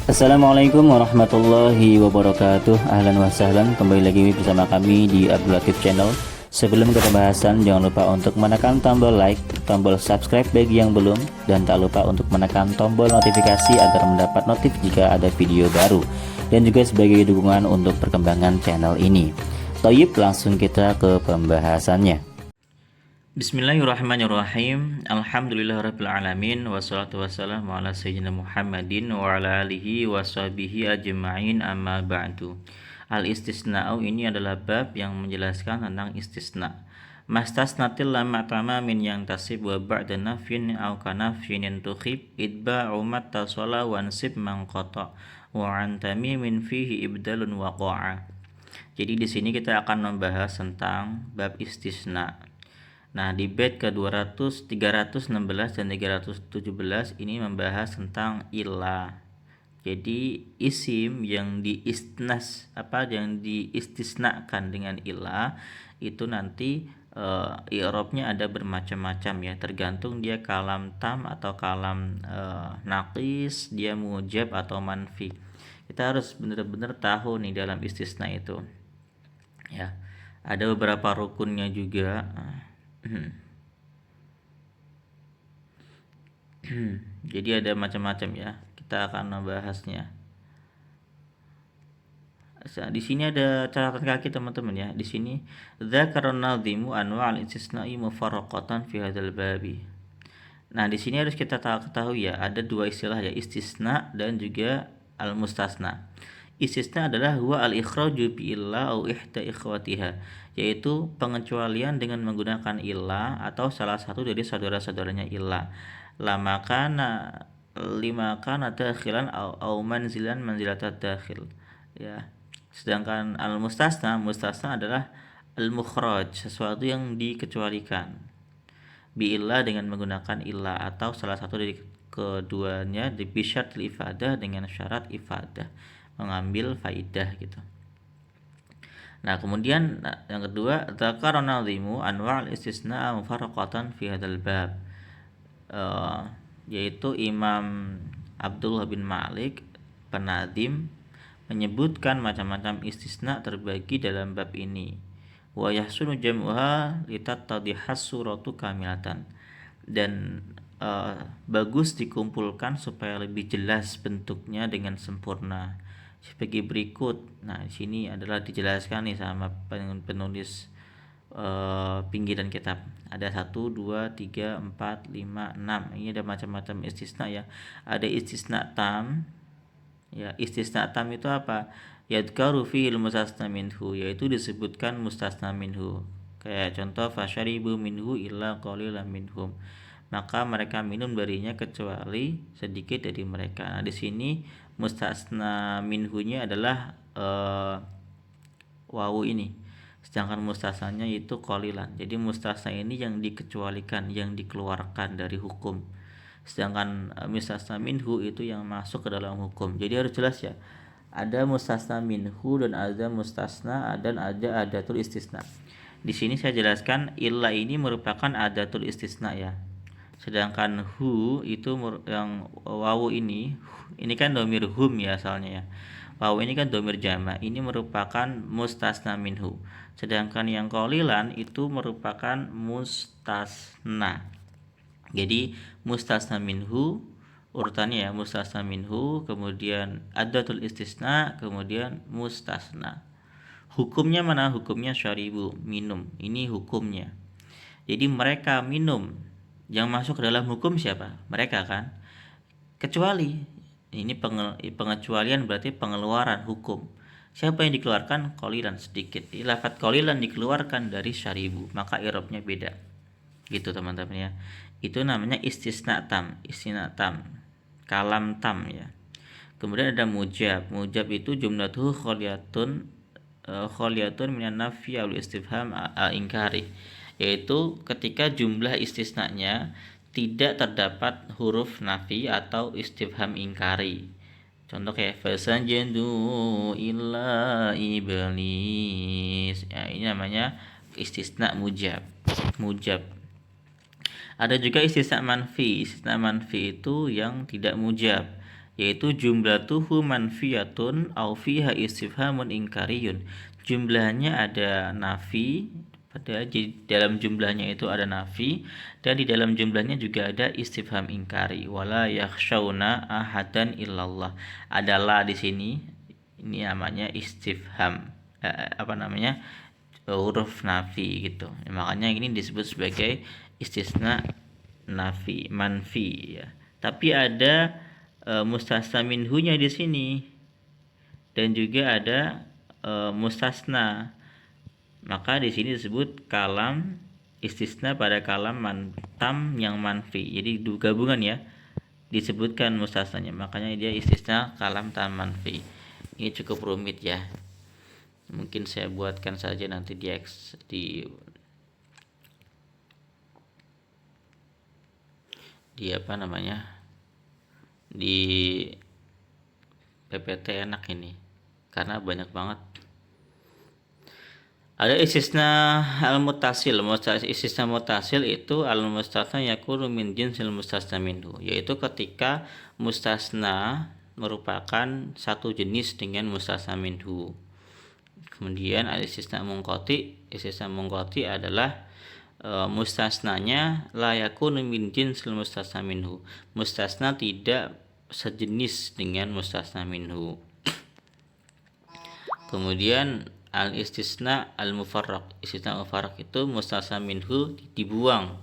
Assalamualaikum warahmatullahi wabarakatuh. Ahlan wa sahlan, kembali lagi bersama kami di Abdul Latif Channel. Sebelum ke pembahasan, jangan lupa untuk menekan tombol like, tombol subscribe bagi yang belum, dan tak lupa untuk menekan tombol notifikasi agar mendapat notif jika ada video baru, dan juga sebagai dukungan untuk perkembangan channel ini. Toyib, langsung kita ke pembahasannya. Bismillahirrahmanirrahim. Alhamdulillahirrabbilalamin. Wassalatu wassalamu ala sayyidina Muhammadin wa ala alihi wa sahbihi ajma'in, amma ba'du. Al-istisna'u ini adalah bab yang menjelaskan tentang istisna. Mastasnatil lama tamamin yang tasib wa ba'da nafyin au kanafyin yantukhib idba'u mattasala wansib mangqata wa an tamimin fihi ibdalun waqa'a. Jadi di sini kita akan membahas tentang bab istisna. Nah, di bait ke-200, 316 dan 317 ini membahas tentang ilah. Jadi isim yang yang diistisnakan dengan ilah itu nanti i'rabnya ada bermacam-macam ya, tergantung dia kalam tam atau kalam naqis, dia mujab atau manfi. Kita harus benar-benar tahu nih dalam istisna itu. Ya. Ada beberapa rukunnya juga. Jadi ada macam-macam ya. Kita akan membahasnya. Di sini ada catatan kaki teman-teman ya. Di sini dzakarun nadhimu anwa'al istisna'i mufarraqatan fi hadzal babi. Nah, di sini harus kita ketahui ya, ada dua istilah ya, istisna dan juga al-mustasna. Istisna adalah huwa al-ikhraju bi illa au ihda ikhwatiha, yaitu pengecualian dengan menggunakan ilah atau salah satu dari saudara-saudaranya ilah. Lima kana dakhilan au manzilan manzilatad dakhil. Ya. Sedangkan al-mustasna adalah al-mukhraj, sesuatu yang dikecualikan. Bi illa dengan menggunakan ilah atau salah satu dari keduanya, di bisyaratil ifadah, dengan syarat ifadah, mengambil faidah gitu. Nah, kemudian yang kedua, dzakara nadhimu anwa'al istisna mufarraqatan fi hadzal bab. Yaitu Imam Abdullah bin Malik penadzim menyebutkan macam-macam istisna terbagi dalam bab ini. Wa yahsunu jam'uha litattadihas suratu kamilatan. Dan bagus dikumpulkan supaya lebih jelas bentuknya dengan sempurna. Sebagai berikut. Nah, di sini adalah dijelaskan nih sama penulis pinggiran kitab. Ada 1, 2, 3, 4, 5, 6. Ini ada macam-macam istisna ya. Ada istisna tam. Ya, istisna tam itu apa? Yadkaru fi'il mustasna minhu, yaitu disebutkan mustasna minhu. Kayak contoh fasyaribu minhu illa qalilan minhum. Maka mereka minum darinya kecuali sedikit dari mereka. Nah, di sini mustasna minhunya adalah wawu ini. Sedangkan mustasnanya itu qalilan. Jadi mustasna ini yang dikecualikan, yang dikeluarkan dari hukum. Sedangkan mustasna minhu itu yang masuk ke dalam hukum. Jadi harus jelas ya. Ada mustasna minhu dan ada mustasna dan ada adatul istisna. Di sini saya jelaskan illa ini merupakan adatul istisna ya. Sedangkan hu itu yang wawu ini kan domir hum ya asalnya ya. Wawu ini kan domir jama, ini merupakan mustasna minhu. Sedangkan yang qalilan itu merupakan mustasna. Jadi mustasna minhu urutannya ya, mustasna minhu, kemudian adatul istisna, kemudian mustasna. Hukumnya mana? Hukumnya syaribu, minum. Ini hukumnya. Jadi mereka minum. Yang masuk ke dalam hukum siapa? Mereka kan. Kecuali ini pengecualian berarti pengeluaran hukum. Siapa yang dikeluarkan? Qalilan, sedikit. Lafaz qalilan dikeluarkan dari syaribu, maka i'rabnya beda. Gitu teman-teman ya. Itu namanya istisna tam, kalam tam ya. Kemudian ada mujab. Mujab itu jumlatuhu kholiyatun minan nafyi al istifham al inkari, yaitu ketika jumlah istisnanya tidak terdapat huruf nafi atau istifham ingkari. Contoh kayak fasajadu illa iblis. Ya, ini namanya istisna mujab. Ada juga istisna manfi. Istisna manfi itu yang tidak mujab. yaitu jumlatuhu manfiyatun au fiha istifhamun ingkariyun. Jumlahnya ada nafi, jadi dalam jumlahnya itu ada nafi, dan di dalam jumlahnya juga ada istifham ingkari. Wala yakhshawna ahadan illallah. Adalah di sini ini namanya istifham, huruf nafi gitu. Makanya ini disebut sebagai istisna nafi, manfi ya. Tapi ada mustasna minhunya di sini, dan juga ada mustasna. Maka di sini disebut kalam istisna pada kalam tam yang manfi. Jadi gabungan ya, disebutkan mustasnanya. Makanya dia istisna kalam tam manfi. Ini cukup rumit ya. Mungkin saya buatkan saja nanti di apa namanya, di PPT enak ini karena banyak banget. Ada istisna al-muttasil. Istisna muttasil itu al-mustasna yakunu min jinsil mustasna minhu, yaitu ketika mustasna merupakan satu jenis dengan mustasna minhu. Kemudian ada istisna munqati. Istisna munqati adalah mustasnanya la yakunu min jinsil mustasna minhu. Mustasna tidak sejenis dengan mustasna minhu. Kemudian al-istisna al-mufarraq. Istisna mufarraq itu mustasna minhu dibuang,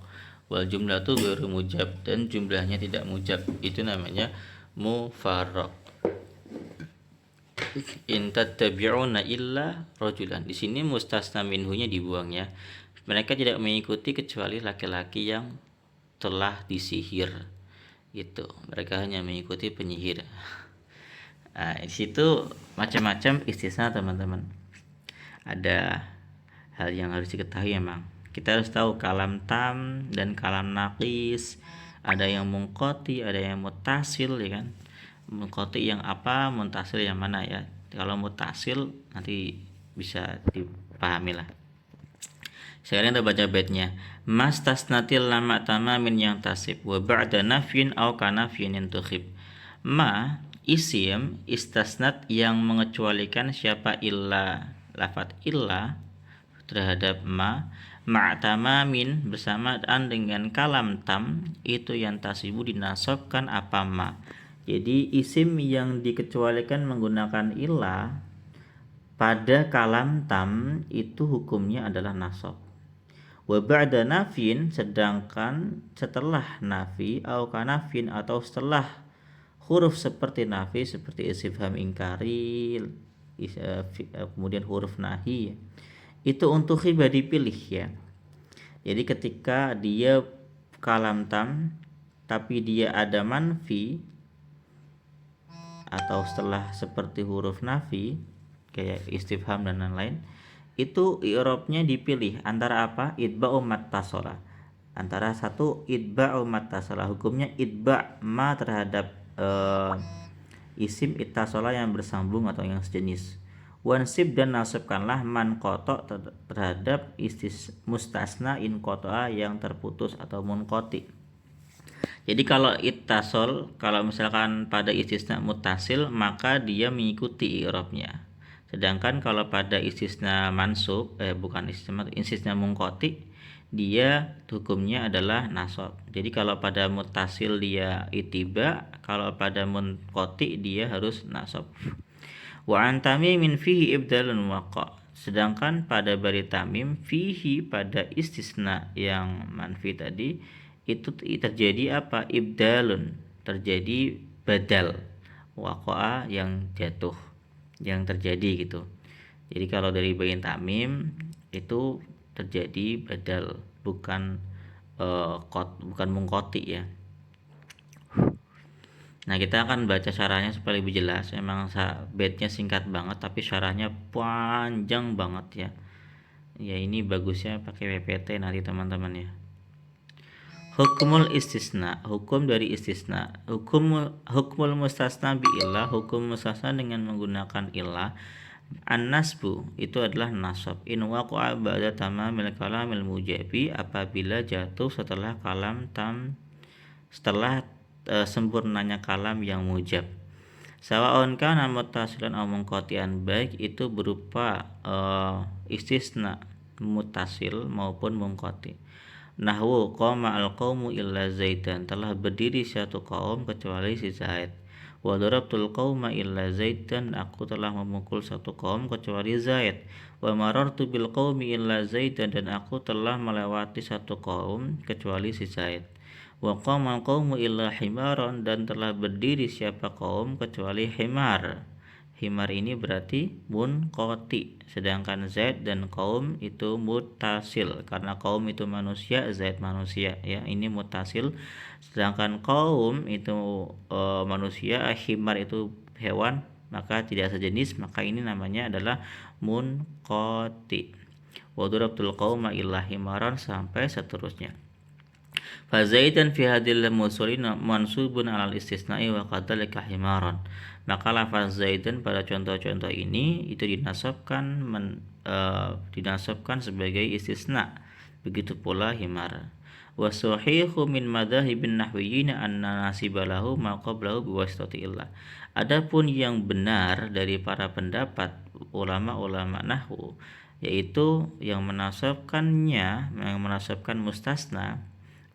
wal jumlatu ghairu mujab, dan jumlahnya tidak mujab. Itu namanya mufarraq. In tattabi'una illa rajulan. Di sini mustasna minhunya dibuang ya. Mereka tidak mengikuti kecuali laki-laki yang telah disihir. Gitu. Mereka hanya mengikuti penyihir. Nah, di situ macam-macam istisna teman-teman. Ada hal yang harus diketahui memang. Kita harus tahu kalam tam dan kalam naqis. Ada yang munqati, ada yang muttasil ya kan. Munqati yang apa, muttasil yang mana ya. Kalau muttasil nanti bisa dipahami lah. Sekarang kita baca baitnya. Mastasnatil lama tamamin yang tasib wa ba'da nafyin aw kanafyin yantukhib. Ma isim istasnat yang mengecualikan siapa illa, lafat illa terhadap ma'tamamin bersamaan dengan kalam tam, itu yang tasibu dinasobkan apa ma. Jadi isim yang dikecualikan menggunakan illa pada kalam tam itu hukumnya adalah nasab. Wa ba'da nafin, sedangkan setelah nafi au kanafin atau setelah huruf seperti nafi seperti istifham ingkari, kemudian huruf nahi, itu untuk khiba dipilih ya. Jadi ketika dia kalam tam tapi dia ada manfi atau setelah seperti huruf nafi kayak istifham dan lain-lain, itu i'rabnya dipilih antara apa? Idba'u mattasala. Antara satu idba'u mattasala, hukumnya idba' ma terhadap isim ittasala yang bersambung atau yang sejenis. Wansib, dan nasibkanlah man qoto terhadap mustasna in qoto'a yang terputus atau munqati. Jadi kalau ittasol, kalau misalkan pada istisna muttasil maka dia mengikuti i'rabnya. Sedangkan kalau pada istisna mansub, istisna munqati, dia hukumnya adalah nasab. Jadi kalau pada muttasil dia itiba, kalau pada munqati dia harus nasab. Wa an tamimin fihi ibdalun waqa. Sedangkan pada bari tamim fihi, pada istisna yang manfi tadi, itu terjadi apa? Ibdalun, terjadi badal, waqa'a yang jatuh, yang terjadi gitu. Jadi kalau dari bayin tamim itu terjadi badal, bukan munqati ya. Nah, kita akan baca syarahnya supaya lebih jelas. Memang baitnya singkat banget tapi syarahnya panjang banget ya. Ya ini bagusnya pakai PPT nanti teman-teman ya. Hukmul istisna, hukum dari istisna. Hukmul mustasna bi illah, hukum mustasna dengan menggunakan illah. An-nasbu itu adalah nasab. In waqa'a ba'da tamamil kalamil mujabi, apabila jatuh setelah kalam tam, setelah sempurnanya kalam yang mujab. Sawa'un kana muttasilan aw munqati'an, baik itu berupa istisna muttasil maupun munqati. Nahwu qama al-qaumu illa Zaidan, telah berdiri satu kaum kecuali si Zaid. Wa darabtul qauma illa Zaidan, aku telah memukul satu kaum kecuali Zaid. Wa marartu bil qaumi illa Zaidan, dan aku telah melewati satu kaum kecuali si Zaid. Wa qama qaumu illa himaron, dan telah berdiri siapa kaum kecuali himar. Himar ini berarti munqati, sedangkan Zaid dan kaum itu mutasil, karena kaum itu manusia, Zaid manusia ya, ini mutasil. Sedangkan kaum itu manusia, himar itu hewan, maka tidak sejenis, maka ini namanya adalah munqati. Wa darabtul qauma illa himaran, sampai seterusnya. Fazaidan fi hadil musulin mansubun alal istisna'i wa qadalika himaran. Maka lafaz zaidan pada contoh-contoh ini itu dinasabkan sebagai istisna. Begitu pula himar. Wa sahihu min madzhabin nahwiyyin anna nasibalahu ma qablahu biwasitati illah. Adapun yang benar dari para pendapat ulama-ulama nahwu, yaitu yang menasabkan mustasna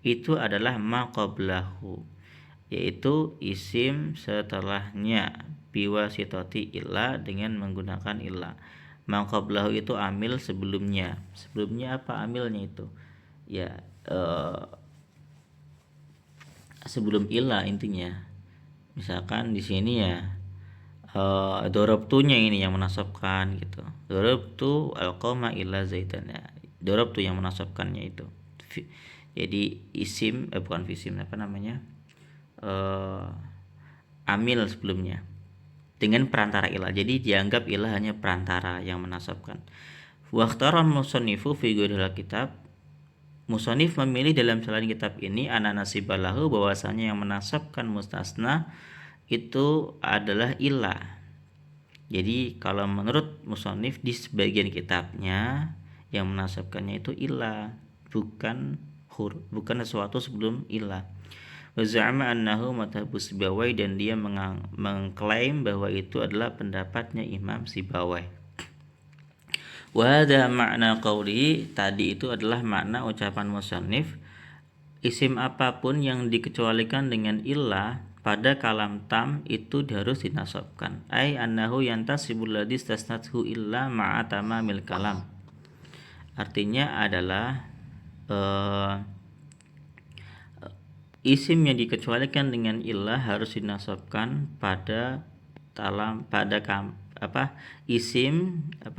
itu adalah ma qablahu, yaitu isim setelahnya, biwasitati illa, dengan menggunakan illa. Ma qablahu itu amil sebelumnya. Sebelumnya apa amilnya itu? Ya, sebelum illa intinya. Misalkan di sini ya dorobtunya ini yang menasabkan gitu. Dorobtu al-qauma illa Zaidan, ya. Dorobtu yang menasabkannya itu. Jadi isim bukan fisim, apa namanya, amil sebelumnya dengan perantara ilah. Jadi dianggap ilah hanya perantara yang menasabkan. Waqtaran musannifu fi ghairil kitab, musannif memilih dalam selain kitab ini ana nasibalahu, bahwasanya yang menasabkan mustasna itu adalah ilah. Jadi kalau menurut musannif di sebagian kitabnya yang menasabkannya itu ilah, bukan sesuatu sebelum ilah. Wa za'ama annahu madhhabu Sibawai, dan dia mengklaim bahwa itu adalah pendapatnya Imam Sibawai. Wa hadza makna qauli, tadi itu adalah makna ucapan musannif, isim apapun yang dikecualikan dengan illah pada kalam tam itu harus dinasabkan. Ai annahu yantasibul ladzi tasnathu illa ma'a tamamil kalam. Artinya adalah isim yang dikecualikan dengan illah harus dinasabkan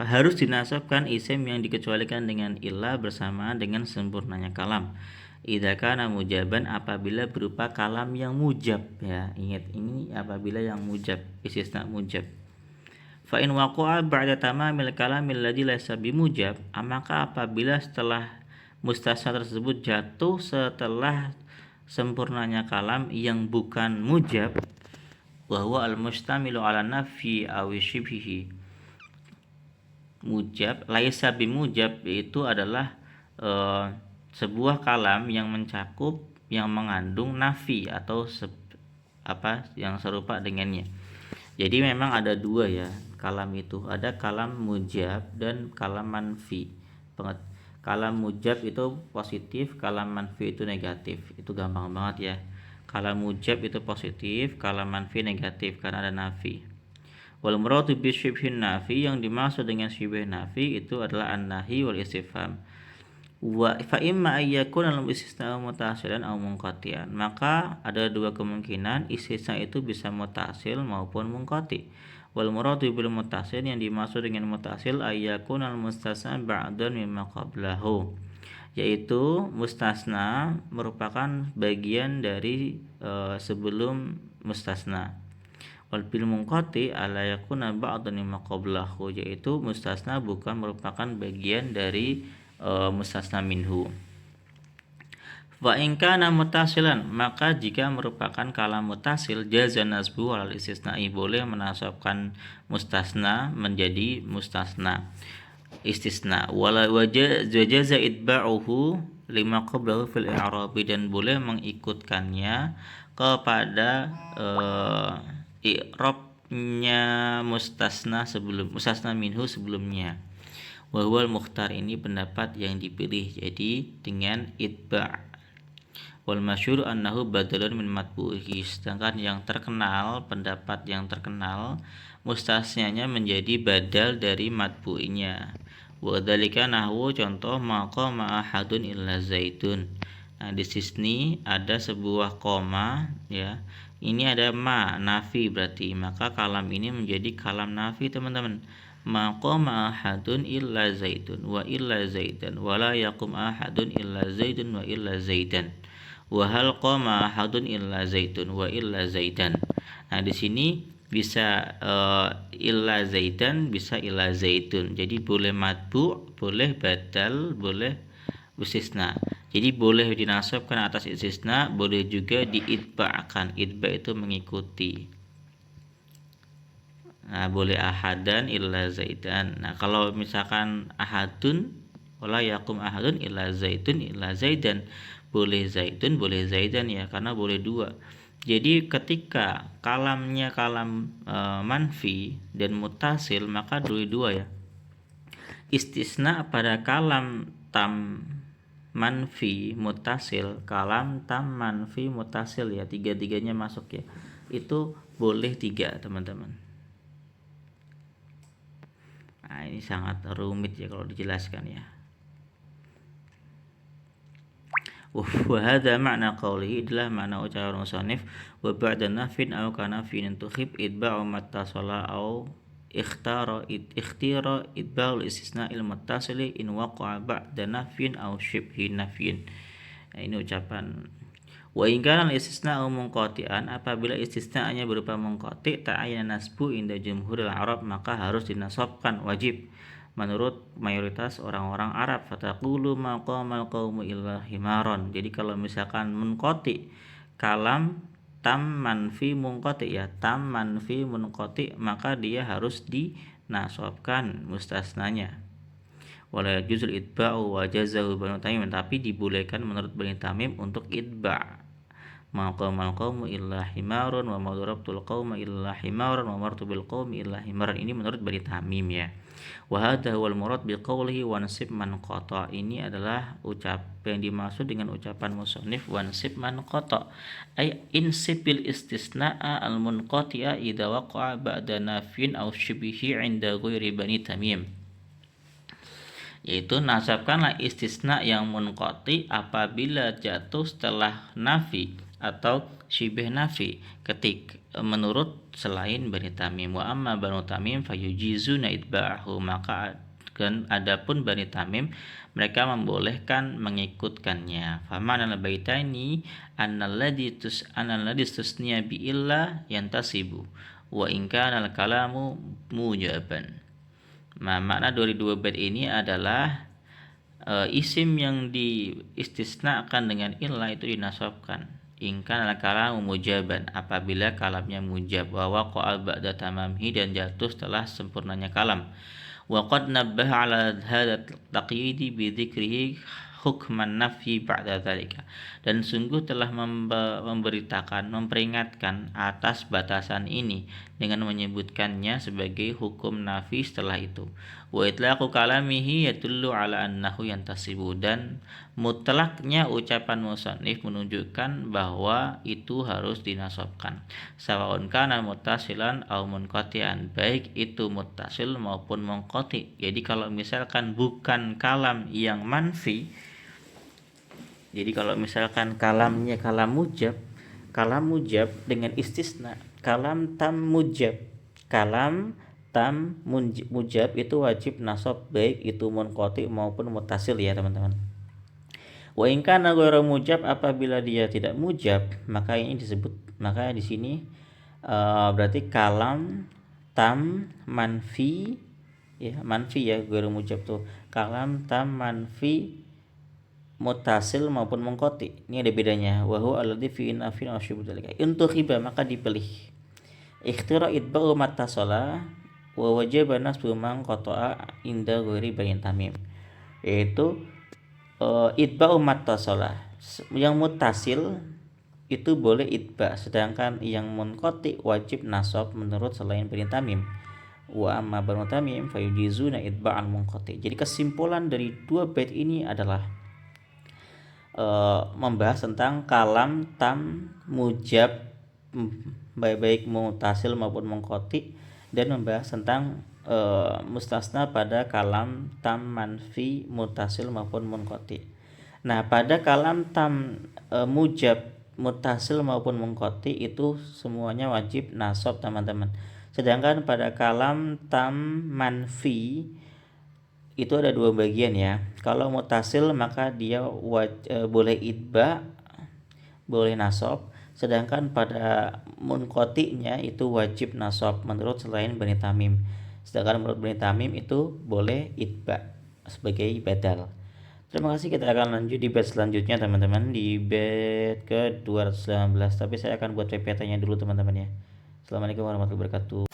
harus dinasabkan isim yang dikecualikan dengan illah bersamaan dengan sempurnanya kalam. Idza kana mujaban, apabila berupa kalam yang mujab, ya. Ingat, ini apabila yang mujab, istisna mujab. Fa in waqa'a ba'da tamamil kalamil ladzi laysa bimujab, maka apabila setelah mustasna tersebut jatuh setelah sempurnanya kalam yang bukan mujab, wa huwa al-mustamilu ala nafi aw shibhihi. Mujab, laisa bimujab, itu adalah sebuah kalam yang mencakup, yang mengandung nafi atau yang serupa dengannya. Jadi memang ada dua ya kalam itu, ada kalam mujab dan kalam manfi. Kalam mujab itu positif, kalam manfi itu negatif. Itu gampang banget ya. Kalam mujab itu positif, kalam manfi negatif karena ada nafi. Wal muradu bi syibhin nafi, yang dimaksud dengan syibh nafi itu adalah an-nahi wal istifham. Wa fa imma ayyakuna al-istisna mutasilan aw munqati'an, maka ada dua kemungkinan istisna itu bisa mutasil maupun munqati. Wal muradu bil mutasil, yang dimaksud dengan mutasil ayyakuna al-mustasna ba'dan mimma qablahu, yaitu mustasna merupakan bagian dari sebelum mustasna. Wal bil munqati ala yakuna ba'dan mimma qablahu, yaitu mustasna bukan merupakan bagian dari mustasna minhu. Wa in kana mutasilan, maka jika merupakan kalam mutasil, jaza nasbu wal istisna'i, boleh menasabkan mustasna menjadi mustasna istisna. Wala wajaza itba'uhu lima qablahu fil i'rabi, dan boleh mengikutkannya kepada i'rab mustasna minhu sebelumnya. Wa huwal mukhtar, ini pendapat yang dipilih, jadi dengan itba'. Wal masyhur annahu badalun min matbu'ihi, sedangkan yang terkenal, pendapat yang terkenal, mustasnanya menjadi badal dari matbu'inya. Wa dzalika nahwu, contoh maqama ahadun illa zaidun. Nah, di sini ada sebuah koma ya. Ini ada ma nafi, berarti maka kalam ini menjadi kalam nafi, teman-teman. Maqama ahadun illa zaidun wa illa zaidan wa la yaqum ahadun illa zaidun wa illa zaidan. Wa hal qama ahadun illa zaidun wa illa zaidan. Nah, di sini bisa illa zaidan, bisa illa zaidun. Jadi boleh matbu', boleh badal, boleh istisna. Jadi boleh dinasabkan atas istisna, boleh juga diitba'kan. Itba' itu mengikuti. Nah, boleh ahadan illa zaidan. Nah, kalau misalkan ahadun, wala yakum ahadun illa zaidun illa zaidan, boleh zaidun, boleh zaidan ya, karena boleh dua. Jadi ketika kalamnya kalam manfi dan mutasil, maka dua ya. Istisna pada kalam tam manfi mutasil, kalam tam manfi mutasil ya, tiga-tiganya masuk ya. Itu boleh 3, teman-teman. Nah, ini sangat rumit ya kalau dijelaskan ya. Wa hadza ma'na qawlihi, adalah makna ucapan musannif, wa ba'da nafin aw kana fi tuhib idba'u mattasala aw ikhtira idba'ul istisna'il muttasili in waqa'a ba'da nafin aw shibhi nafin. Nah, ini ucapan. Wa in kana al-istisna'u munqati'an, apabila istisna'nya berupa munqati', ta'ayyana nasbu inda jumhuril Arab, maka harus dinasabkan, wajib menurut mayoritas orang-orang Arab. Fataqulu maqamal qaumu illa himaron. Jadi kalau misalkan munqati kalam tam manfi munqati ya, tam manfi munqati, maka dia harus dinasabkan mustasnanya. Wala yajuzul itba'u wa jazahu Banu Tamim, tapi dibolehkan menurut Bani Tamim untuk itba'. Maqamal qaumu illa himarun wa madarabtul qauma illa himarun wa martubil qaumi illa himaran. Ini menurut Bani Tamim ya. Wa hadha huwal murad biqaulihi wansib man qata. Ini adalah yang dimaksud dengan ucapan musannif wansib man qata, ay insibil istisna'a al munqati'a idza waqa'a ba'da nafyin aw shibhi 'inda ghairi Bani Tamim. Yaitu nasabkanlah istisna yang munqati apabila jatuh setelah nafi atau syibih nafi menurut selain Bani Tamim. Wa amma Banu Tamim fayujizuna itba'ahu, maka adapun Bani Tamim mereka membolehkan mengikutkannya. Famanal baitaini annalladhi tusniya bi illa yantasibu wa in kana al-kalamu mujaban. Nah, makna dari 2 bait ini adalah isim yang diistisnakan dengan illa itu dinasabkan. Ingkan al-kalamu mujaban, apabila kalamnya mujab, wa waqa'a ba'da tamamhi, dan jatuh setelah sempurnanya kalam. Wa qad nabbaha 'ala hadha taqyidi bi dzikrihi hukman nafyi ba'da dzalika, dan sungguh telah memperingatkan atas batasan ini dengan menyebutkannya sebagai hukum nafi setelah itu. Wa itlaqu kalamihi yadullu ala annahu yantasibu, dan mutlaknya ucapan musannif menunjukkan bahwa itu harus dinasabkan. Sawaun kana muttasilan aw munqati'an, baik itu muttasil maupun munqati. Jadi kalau misalkan bukan kalam yang manfi, jadi kalau misalkan kalamnya kalam mujab dengan istisna, kalam tam mujab, kalam tam mujab itu wajib nasab, baik itu munqati maupun muttasil ya, teman-teman. Wa in kana ghairu mujab, apabila dia tidak mujab, maka ini disebut, maka di sini berarti kalam tam manfi ya, manfi ya, ghairu mujab tuh kalam tam manfi mutasil maupun munqati. Ini ada bedanya. Wa huwa alladhi fi nafin aw syubh dzalika. Untuk khiba maka dipilih. Ikhtira itba'u mattasala wa wajib nasbu man qata'a inda ghairi Bani Tamim. Yaitu itba'u mattasala, yang mutasil itu boleh itba, sedangkan yang munqati wajib nasab menurut selain Bani Tamim. Wa amma Banu Tamim fayujizuna itba'al munqati. Jadi kesimpulan dari dua bait ini adalah membahas tentang kalam tam mujab, baik mutasil maupun munqati, dan membahas tentang mustasna pada kalam tam manfi mutasil maupun munqati. Nah, pada kalam tam mujab mutasil maupun munqati itu semuanya wajib nasab, teman-teman. Sedangkan pada kalam tam manfi itu ada dua bagian ya. Kalau mutasil maka dia boleh itba, boleh nasab. Sedangkan pada munqati'nya itu wajib nasab menurut selain Bani Tamim. Sedangkan menurut Bani Tamim itu boleh itba sebagai badal. Terima kasih, kita akan lanjut di bait selanjutnya teman-teman, di bait ke 219. Tapi saya akan buat PPT-nya dulu teman-teman ya. Assalamualaikum warahmatullahi wabarakatuh.